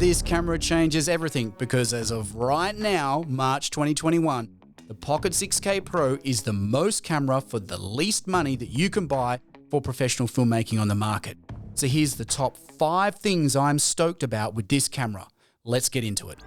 This camera changes everything because as of right now, March 2021, the Pocket 6K Pro is the most camera for the least money that you can buy for professional filmmaking on the market. So here's the top 5 things I'm stoked about with this camera. Let's get into it.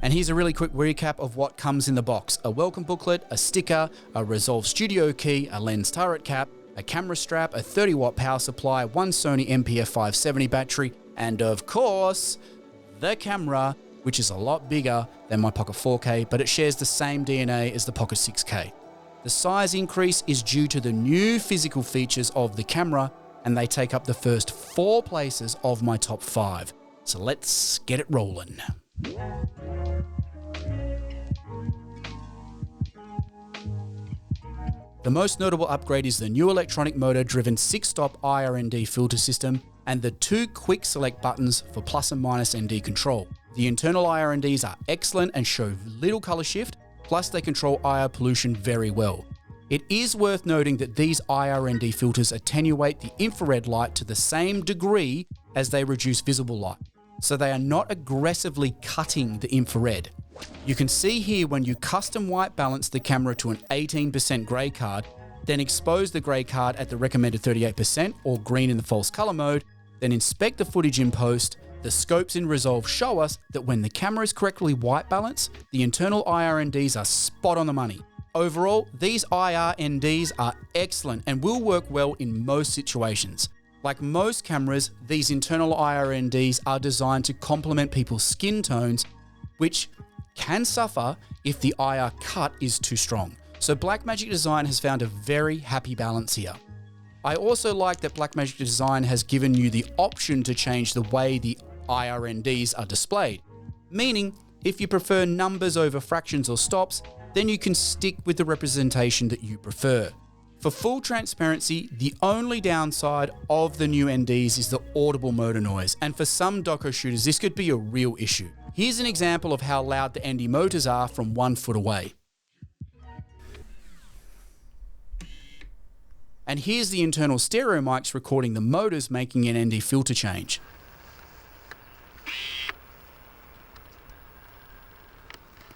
And here's a really quick recap of what comes in the box. A welcome booklet, a sticker, a Resolve Studio key, a lens turret cap, a camera strap, a 30-watt power supply, one Sony MPF570 battery, and of course, the camera, which is a lot bigger than my Pocket 4K, but it shares the same DNA as the Pocket 6K. The size increase is due to the new physical features of the camera, and they take up the first 4 places of my top 5. So let's get it rolling. The most notable upgrade is the new electronic motor-driven 6-stop IR/ND filter system and the 2 quick select buttons for plus and minus ND control. The internal IR/NDs are excellent and show little color shift, plus they control IR pollution very well. It is worth noting that these IR/ND filters attenuate the infrared light to the same degree as they reduce visible light, so they are not aggressively cutting the infrared. You can see here when you custom white balance the camera to an 18% grey card, then expose the grey card at the recommended 38% or green in the false color mode, then inspect the footage in post, the scopes in Resolve show us that when the camera is correctly white balanced, the internal IR/NDs are spot on the money. Overall, these IR/NDs are excellent and will work well in most situations. Like most cameras, these internal IR/NDs are designed to complement people's skin tones, which can suffer if the IR cut is too strong. So Blackmagic Design has found a very happy balance here. I also like that Blackmagic Design has given you the option to change the way the IR/NDs are displayed. Meaning, if you prefer numbers over fractions or stops, then you can stick with the representation that you prefer. For full transparency, the only downside of the new NDs is the audible motor noise, and for some doco shooters this could be a real issue. Here's an example of how loud the ND motors are from 1 foot away. And here's the internal stereo mics recording the motors making an ND filter change.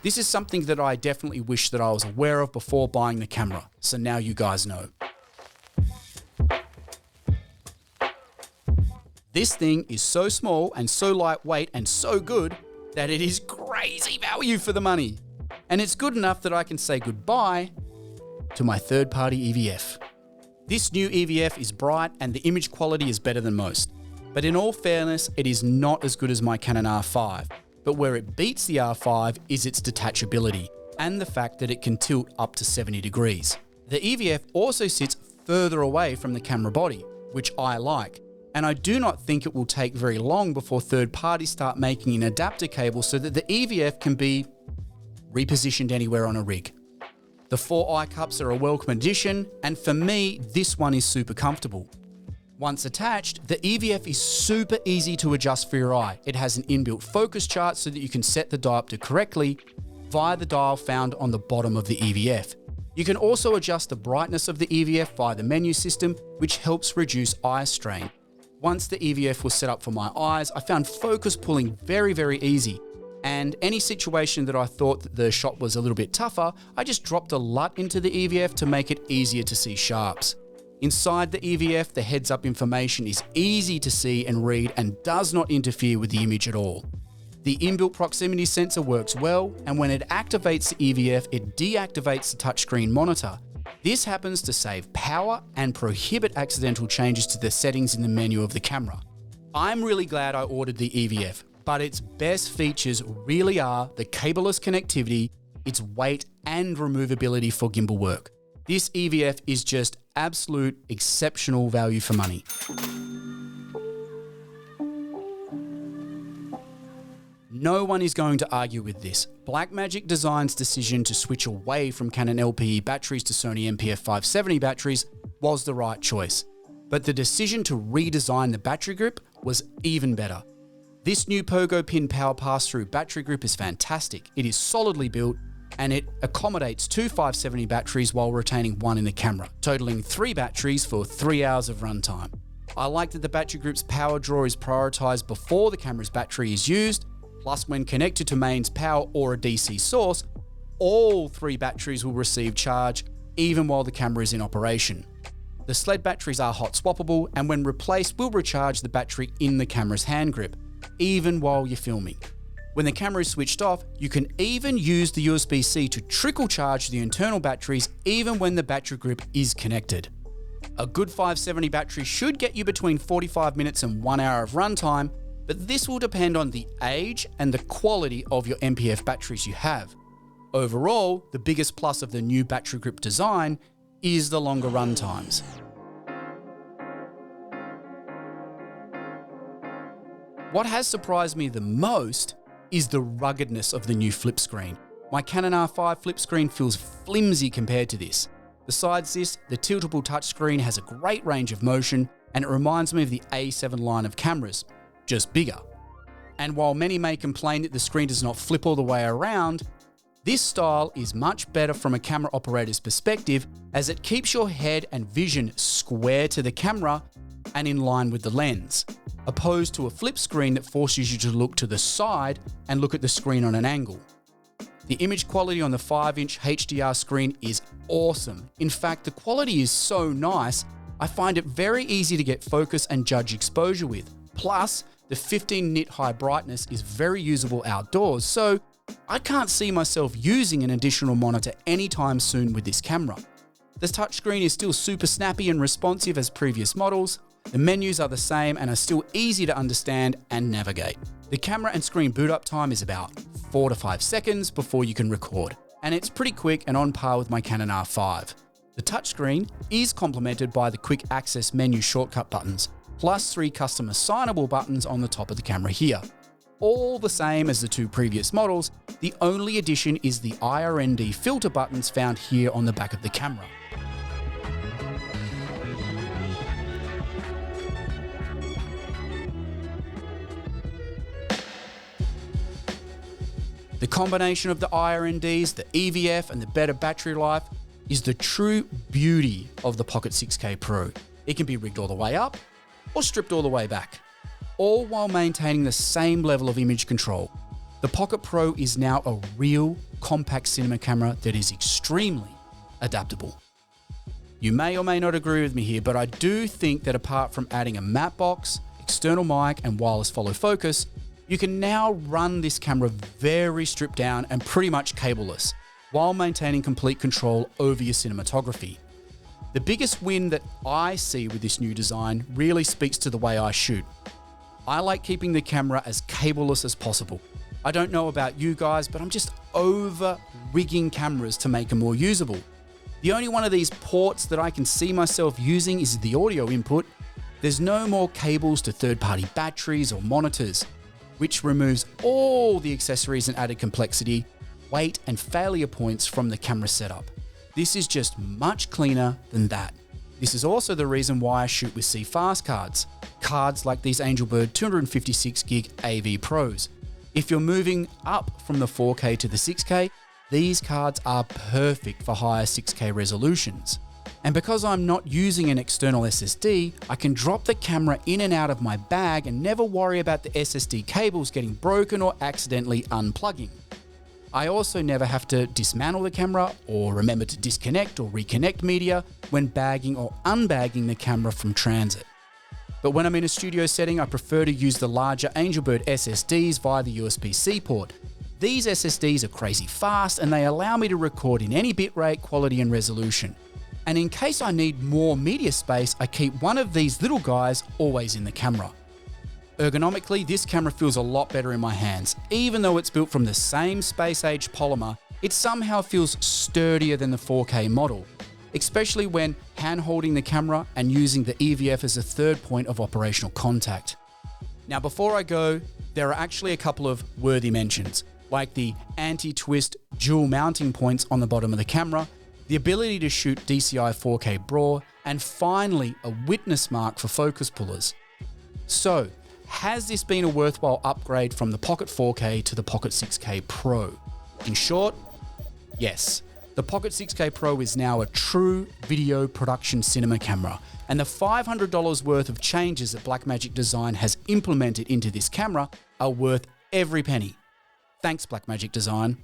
This is something that I definitely wish that I was aware of before buying the camera, so now you guys know. This thing is so small and so lightweight and so good that it is crazy value for the money. And it's good enough that I can say goodbye to my third-party EVF. This new EVF is bright and the image quality is better than most. But in all fairness, it is not as good as my Canon R5. But where it beats the R5 is its detachability and the fact that it can tilt up to 70 degrees. The EVF also sits further away from the camera body, which I like. And I do not think it will take very long before third parties start making an adapter cable so that the EVF can be repositioned anywhere on a rig. The 4 eye cups are a welcome addition, and for me, this one is super comfortable. Once attached, the EVF is super easy to adjust for your eye. It has an inbuilt focus chart so that you can set the diopter correctly via the dial found on the bottom of the EVF. You can also adjust the brightness of the EVF via the menu system, which helps reduce eye strain. Once the EVF was set up for my eyes, I found focus pulling very, very easy. And any situation that I thought that the shot was a little bit tougher, I just dropped a LUT into the EVF to make it easier to see sharps. Inside the EVF, the heads-up information is easy to see and read and does not interfere with the image at all. The inbuilt proximity sensor works well, and when it activates the EVF, it deactivates the touchscreen monitor. This happens to save power and prohibit accidental changes to the settings in the menu of the camera. I'm really glad I ordered the EVF, but its best features really are the cableless connectivity, its weight and removability for gimbal work. This EVF is just absolute exceptional value for money. No one is going to argue with this. Blackmagic Design's decision to switch away from Canon LPE batteries to Sony MPF570 batteries was the right choice. But the decision to redesign the battery grip was even better. This new Pogo Pin power pass-through battery grip is fantastic. It is solidly built, and it accommodates 2 570 batteries while retaining 1 in the camera, totaling 3 batteries for 3 hours of runtime. I like that the battery group's power draw is prioritized before the camera's battery is used, plus when connected to mains power or a DC source, all 3 batteries will receive charge even while the camera is in operation. The sled batteries are hot swappable, and when replaced will recharge the battery in the camera's hand grip, even while you're filming. When the camera is switched off, you can even use the USB-C to trickle charge the internal batteries even when the battery grip is connected. A good 570 battery should get you between 45 minutes and 1 hour of runtime, but this will depend on the age and the quality of your MPF batteries you have. Overall, the biggest plus of the new battery grip design is the longer run times. What has surprised me the most is the ruggedness of the new flip screen. My Canon R5 flip screen feels flimsy compared to this. Besides this, the tiltable touchscreen has a great range of motion, and it reminds me of the A7 line of cameras, just bigger. And while many may complain that the screen does not flip all the way around, this style is much better from a camera operator's perspective, as it keeps your head and vision square to the camera and in line with the lens, opposed to a flip screen that forces you to look to the side and look at the screen on an angle. The image quality on the 5-inch HDR screen is awesome. In fact, the quality is so nice, I find it very easy to get focus and judge exposure with. Plus, the 15 nit high brightness is very usable outdoors, so I can't see myself using an additional monitor anytime soon with this camera. The touchscreen is still super snappy and responsive as previous models. The menus are the same and are still easy to understand and navigate. The camera and screen boot up time is about 4 to 5 seconds before you can record, and it's pretty quick and on par with my Canon R5. The touchscreen is complemented by the quick access menu shortcut buttons, plus 3 custom assignable buttons on the top of the camera here. All the same as the 2 previous models, the only addition is the IRND filter buttons found here on the back of the camera. The combination of the IRNDs, the EVF, and the better battery life is the true beauty of the Pocket 6K Pro. It can be rigged all the way up or stripped all the way back, all while maintaining the same level of image control. The Pocket Pro is now a real compact cinema camera that is extremely adaptable. You may or may not agree with me here, but I do think that apart from adding a matte box, external mic, and wireless follow focus, you can now run this camera very stripped down and pretty much cableless, while maintaining complete control over your cinematography. The biggest win that I see with this new design really speaks to the way I shoot. I like keeping the camera as cableless as possible. I don't know about you guys, but I'm just over rigging cameras to make them more usable. The only one of these ports that I can see myself using is the audio input. There's no more cables to third-party batteries or monitors, which removes all the accessories and added complexity, weight, and failure points from the camera setup. This is just much cleaner than that. This is also the reason why I shoot with CFast cards like these Angelbird 256GB AV Pros. If you're moving up from the 4K to the 6K, these cards are perfect for higher 6K resolutions. And because I'm not using an external SSD, I can drop the camera in and out of my bag and never worry about the SSD cables getting broken or accidentally unplugging. I also never have to dismantle the camera or remember to disconnect or reconnect media when bagging or unbagging the camera from transit. But when I'm in a studio setting, I prefer to use the larger Angelbird SSDs via the USB-C port. These SSDs are crazy fast and they allow me to record in any bitrate, quality, and resolution. And in case I need more media space, I keep one of these little guys always in the camera. Ergonomically, this camera feels a lot better in my hands. Even though it's built from the same space-age polymer, it somehow feels sturdier than the 4K model, especially when hand-holding the camera and using the EVF as a third point of operational contact. Now, before I go, there are actually a couple of worthy mentions, like the anti-twist dual mounting points on the bottom of the camera, the ability to shoot DCI 4K RAW, and finally a witness mark for focus pullers. So, has this been a worthwhile upgrade from the Pocket 4K to the Pocket 6K Pro? In short, Yes, the Pocket 6K Pro is now a true video production cinema camera, and the $500 worth of changes that Blackmagic Design has implemented into this camera are worth every penny. Thanks, Blackmagic Design.